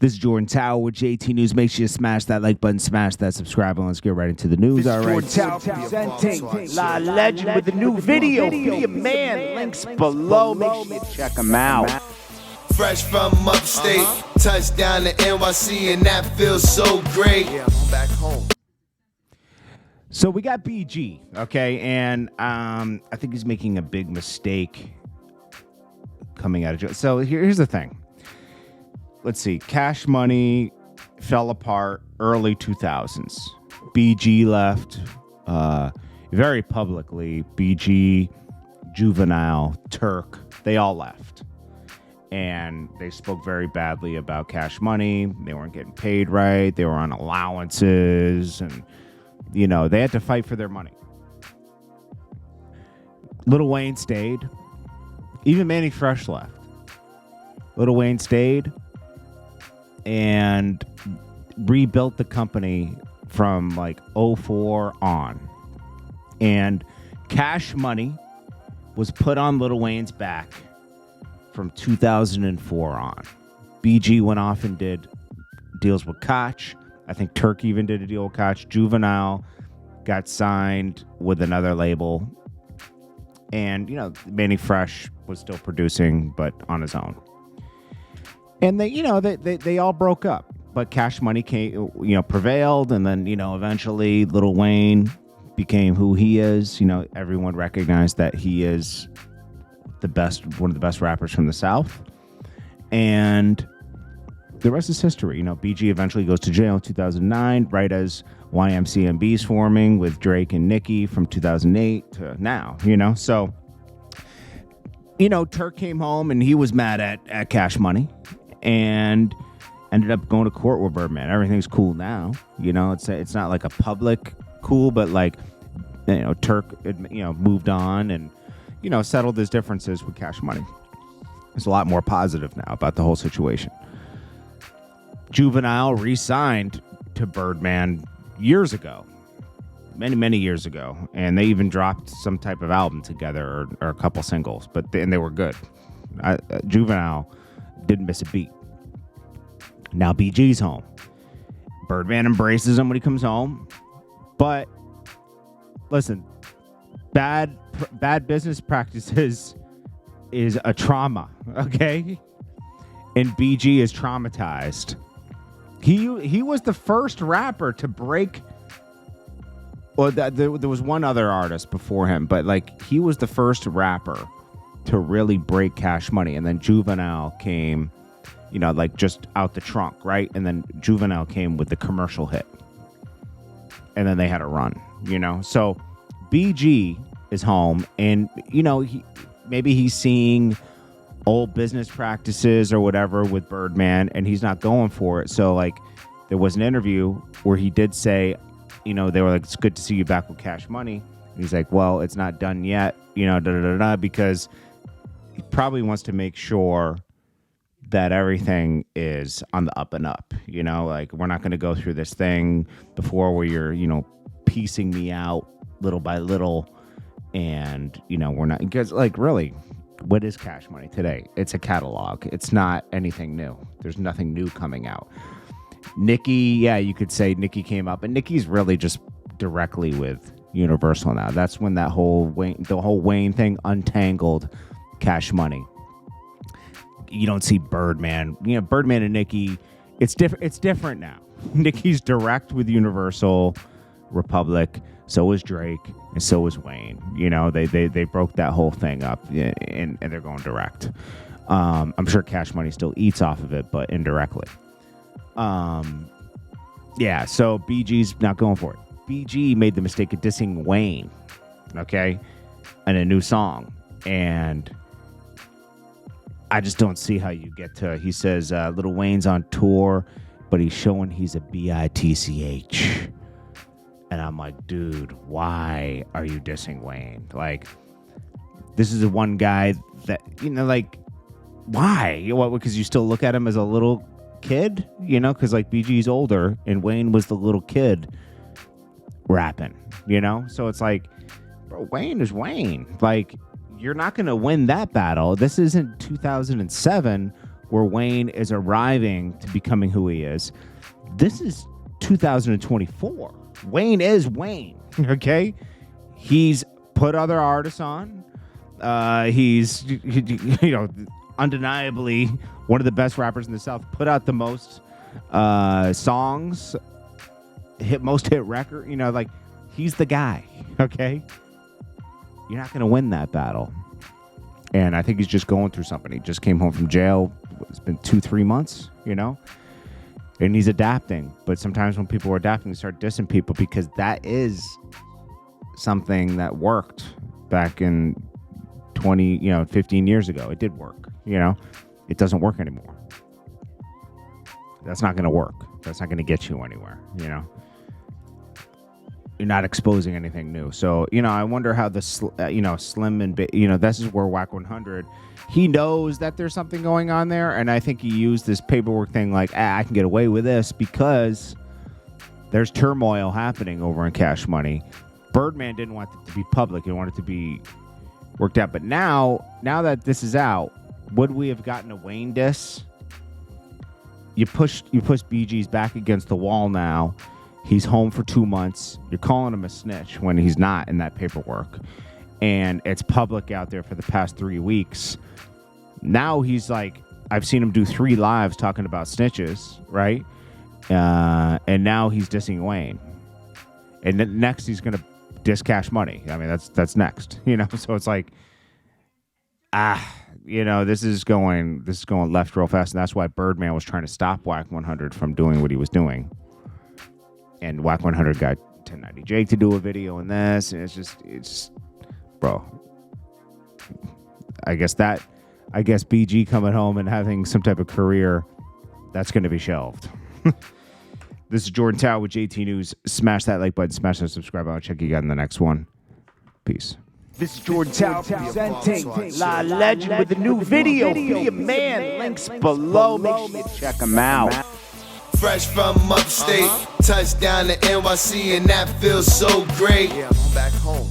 This is Jordan Tower with JT News. Make sure you smash that like button, smash that subscribe button. Let's get right into the news. All right. Jordan Tower presenting La Legend with a new video. Video man, links below. Make sure you check them out. Fresh from upstate, touchdown to NYC, and that feels so great. Yeah, I'm back home. So we got BG, okay, and I think he's making a big mistake coming out of jail. So here's the thing. Let's see. Cash Money fell apart early 2000s. BG left very publicly. BG, Juvenile, Turk, they all left. And they spoke very badly about Cash Money. They weren't getting paid right. They were on allowances. And, you know, they had to fight for their money. Lil Wayne stayed. Even Manny Fresh left. Lil Wayne stayed and rebuilt the company from like 04 on. And Cash Money was put on Lil Wayne's back from 2004 on. BG went off and did deals with Koch. I think Turk even did a deal with Koch. Juvenile got signed with another label. And, you know, Manny Fresh was still producing, but on his own. And they all broke up, but Cash Money prevailed, and then eventually Lil Wayne became who he is. Everyone recognized that he is one of the best rappers from the South, and the rest is history. BG eventually goes to jail in 2009, right as YMCMB's forming with Drake and Nicki from 2008 to now. So Turk came home and he was mad at Cash Money. And ended up going to court with Birdman. Everything's cool now. It's not like a public cool, but like, Turk, moved on and, settled his differences with Cash Money. It's a lot more positive now about the whole situation. Juvenile re-signed to Birdman years ago, many years ago, and they even dropped some type of album together or a couple singles, and they were good. Juvenile didn't miss a beat. Now BG's home. Birdman embraces him when he comes home. But listen, bad business practices is a trauma, okay? And BG is traumatized. He was the first rapper to break. Well, there was one other artist before him, but like he was the first rapper to really break Cash Money. And then Juvenile came, like just out the trunk, right? And then Juvenile came with the commercial hit. And then they had a run, So BG is home and, maybe he's seeing old business practices or whatever with Birdman and he's not going for it. So like there was an interview where he did say, they were like, it's good to see you back with Cash Money. And he's like, well, it's not done yet, because he probably wants to make sure that everything is on the up and up, like we're not going to go through this thing before where you're, piecing me out little by little. And, we're not, because like really, what is Cash Money today? It's a catalog. It's not anything new. There's nothing new coming out. Nicki, yeah, you could say Nicki came up, and Nicki's really just directly with Universal now. That's when the whole Wayne thing untangled Cash Money. You don't see Birdman. Birdman and Nicki, it's different. It's different now. Nicki's direct with Universal, Republic. So is Drake, and so is Wayne. They broke that whole thing up, and they're going direct. I'm sure Cash Money still eats off of it, but indirectly. Yeah. So BG's not going for it. BG made the mistake of dissing Wayne, okay, and a new song, and I just don't see how you get to. He says Lil Wayne's on tour, but he's showing he's a bitch. And I'm like, dude, why are you dissing Wayne? Like, this is the one guy that, like, why? What? Because you still look at him as a little kid, because like BG's older and Wayne was the little kid rapping, So it's like, bro, Wayne is Wayne. Like, you're not going to win that battle. This isn't 2007 where Wayne is arriving to becoming who he is. This is 2024. Wayne is Wayne, okay? He's put other artists on. He's, undeniably one of the best rappers in the South. Put out the most songs, most hit record. He's the guy, okay? You're not going to win that battle. And I think he's just going through something. He just came home from jail. It's been 2-3 months, and he's adapting. But sometimes when people are adapting, they start dissing people because that is something that worked back in 15 years ago. It did work, It doesn't work anymore. That's not going to work. That's not going to get you anywhere, You're not exposing anything new. So, I wonder how the, Slim and, this is where Wack 100, he knows that there's something going on there. And I think he used this paperwork thing like, I can get away with this because there's turmoil happening over in Cash Money. Birdman didn't want it to be public. He wanted it to be worked out. But now that this is out, would we have gotten a Wayne diss? You push BG's back against the wall now. He's home for 2 months. You're calling him a snitch when he's not in that paperwork. And it's public out there for the past 3 weeks. Now he's like, I've seen him do 3 lives talking about snitches, right? And now he's dissing Wayne. And then next he's going to diss Cash Money. I mean, that's next, So it's like, this is going left real fast. And that's why Birdman was trying to stop Wack 100 from doing what he was doing. And Wack 100 got 1090 Jake to do a video on this, and it's bro. I guess BG coming home and having some type of career, that's going to be shelved. This is Jordan Tower with JT News. Smash that like button, smash that subscribe button. I'll check you guys in the next one. Peace. This is Jordan Tower presenting La Legend with a new video. Be a man. Links below. Make sure you check them out. Fresh from upstate, touchdown to NYC, and that feels so great. Yeah, I'm back home.